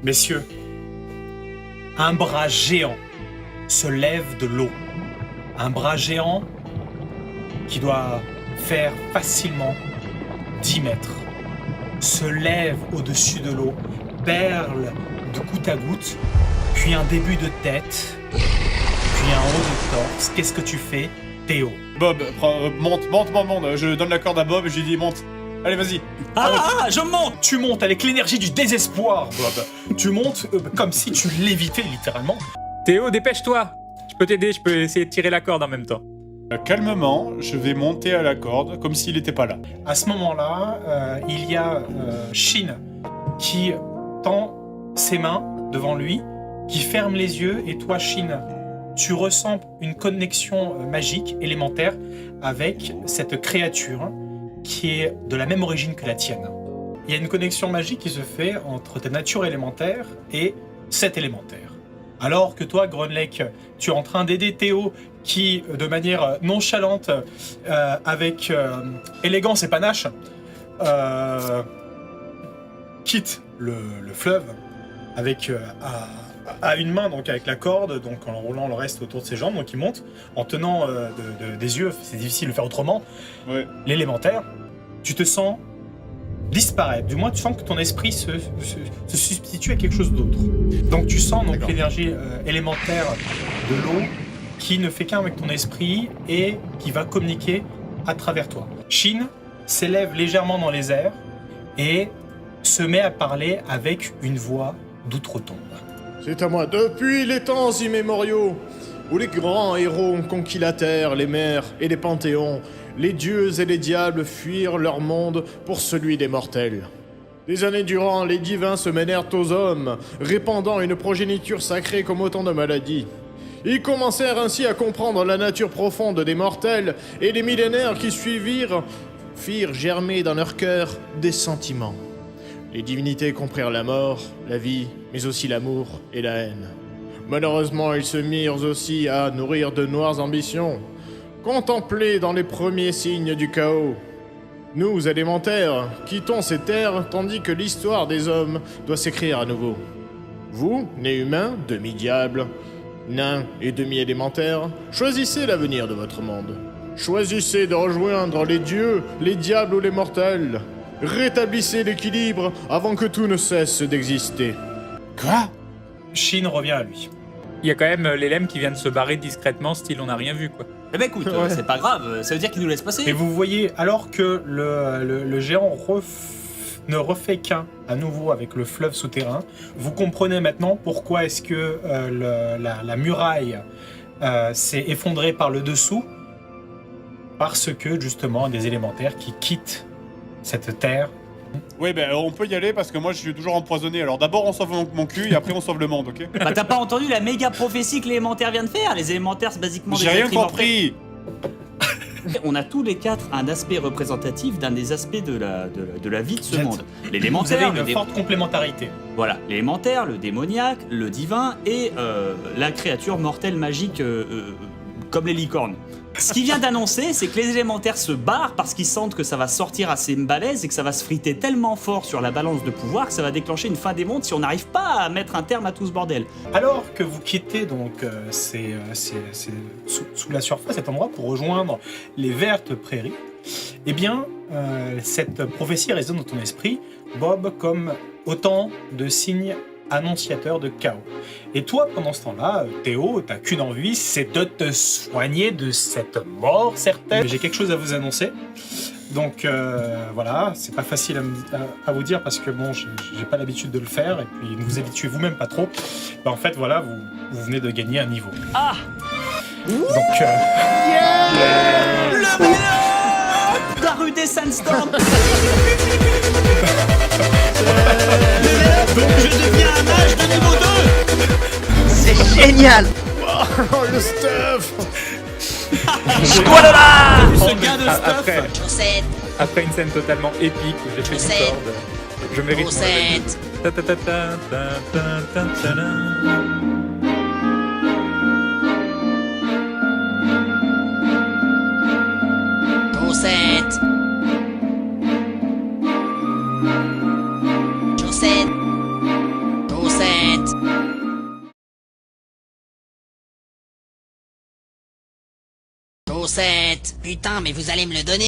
Messieurs, un bras géant se lève de l'eau. Un bras géant qui doit faire facilement 10 mètres. Se lève au-dessus de l'eau, perle de goutte à goutte, puis un début de tête, puis un haut de torse. Qu'est-ce que tu fais, Théo? Bob, monte. Je donne la corde à Bob et je lui dis monte. Allez, vas-y. Je monte. Tu montes avec l'énergie du désespoir, Bob. Tu montes comme si tu lévitais littéralement. Théo, dépêche-toi. Je peux t'aider, je peux essayer de tirer la corde en même temps. Calmement, je vais monter à la corde comme s'il n'était pas là. À ce moment-là, il y a Shin qui tend ses mains devant lui, qui ferme les yeux, et toi, Shin, tu ressens une connexion magique, élémentaire, avec cette créature qui est de la même origine que la tienne. Il y a une connexion magique qui se fait entre ta nature élémentaire et cet élémentaire. Alors que toi, Grunlake, tu es en train d'aider Théo qui, de manière nonchalante, avec élégance et panache, quitte le fleuve avec à une main, donc avec la corde, donc en roulant le reste autour de ses jambes, donc il monte en tenant des yeux, c'est difficile de faire autrement. Ouais. L'élémentaire, tu te sens disparaître, du moins tu sens que ton esprit se substitue à quelque chose d'autre. Donc tu sens donc l'énergie élémentaire de l'eau qui ne fait qu'un avec ton esprit et qui va communiquer à travers toi. Shin s'élève légèrement dans les airs et se met à parler avec une voix d'outre-tombe. C'est à moi, depuis les temps immémoriaux, où les grands héros ont conquis la terre, les mers et les panthéons, les dieux et les diables fuirent leur monde pour celui des mortels. Des années durant, les divins se mêlèrent aux hommes, répandant une progéniture sacrée comme autant de maladies. Ils commencèrent ainsi à comprendre la nature profonde des mortels, et les millénaires qui suivirent firent germer dans leur cœur des sentiments. Les divinités comprirent la mort, la vie, mais aussi l'amour et la haine. Malheureusement, ils se mirent aussi à nourrir de noires ambitions, contemplées dans les premiers signes du chaos. Nous, élémentaires, quittons ces terres tandis que l'histoire des hommes doit s'écrire à nouveau. Vous, nés humains, demi-diables, nains et demi-élémentaires, choisissez l'avenir de votre monde. Choisissez de rejoindre les dieux, les diables ou les mortels. Rétablissez l'équilibre avant que tout ne cesse d'exister. Quoi? Shin revient à lui. Il y a quand même l'élème qui vient de se barrer discrètement, style on n'a rien vu quoi. Eh ben écoute, c'est pas grave, ça veut dire qu'il nous laisse passer. Et vous voyez, alors que le géant ne refait qu'un à nouveau avec le fleuve souterrain, vous comprenez maintenant pourquoi est-ce que la muraille s'est effondrée par le dessous, parce que justement des élémentaires qui quittent cette terre. Oui, ben on peut y aller parce que moi je suis toujours empoisonné. Alors d'abord on sauve mon cul et après on sauve le monde, ok? Bah t'as pas entendu la méga prophétie que l'élémentaire vient de faire? Les élémentaires c'est basiquement des J'ai rien êtres immortels. compris. On a tous les quatre un aspect représentatif d'un des aspects de la vie de ce Vous monde. Vous avez L'élémentaire, une forte complémentarité. voilà, l'élémentaire, le démoniaque, le divin et la créature mortelle magique comme les licornes. Ce qu'il vient d'annoncer, c'est que les élémentaires se barrent parce qu'ils sentent que ça va sortir assez balèze et que ça va se friter tellement fort sur la balance de pouvoir que ça va déclencher une fin des mondes si on n'arrive pas à mettre un terme à tout ce bordel. Alors que vous quittez donc sous la surface cet endroit pour rejoindre les vertes prairies, eh bien cette prophétie résonne dans ton esprit, Bob, comme autant de signes annonciateurs de chaos. Et toi, pendant ce temps-là, Théo, t'as qu'une envie, c'est de te soigner de cette mort certaine. J'ai quelque chose à vous annoncer. Donc voilà, c'est pas facile à vous dire parce que bon, j'ai pas l'habitude de le faire et puis ne vous habituez vous-même pas trop. En fait, voilà, vous venez de gagner un niveau. Ah! Donc Le meilleur! La rue des Sandstorms! Je deviens un mage de niveau 2! C'est génial! Oh, le stuff! Voilà! Ce gain de stuff! Après, Chaussettes, après une scène totalement épique où j'ai fait une Chaussettes. corde, je mérite mon chaussettes, ta ta ta ta ta ta ta ta ta. chaussettes, chaussettes, chaussettes. Chaussette. Putain, mais vous allez me le donner.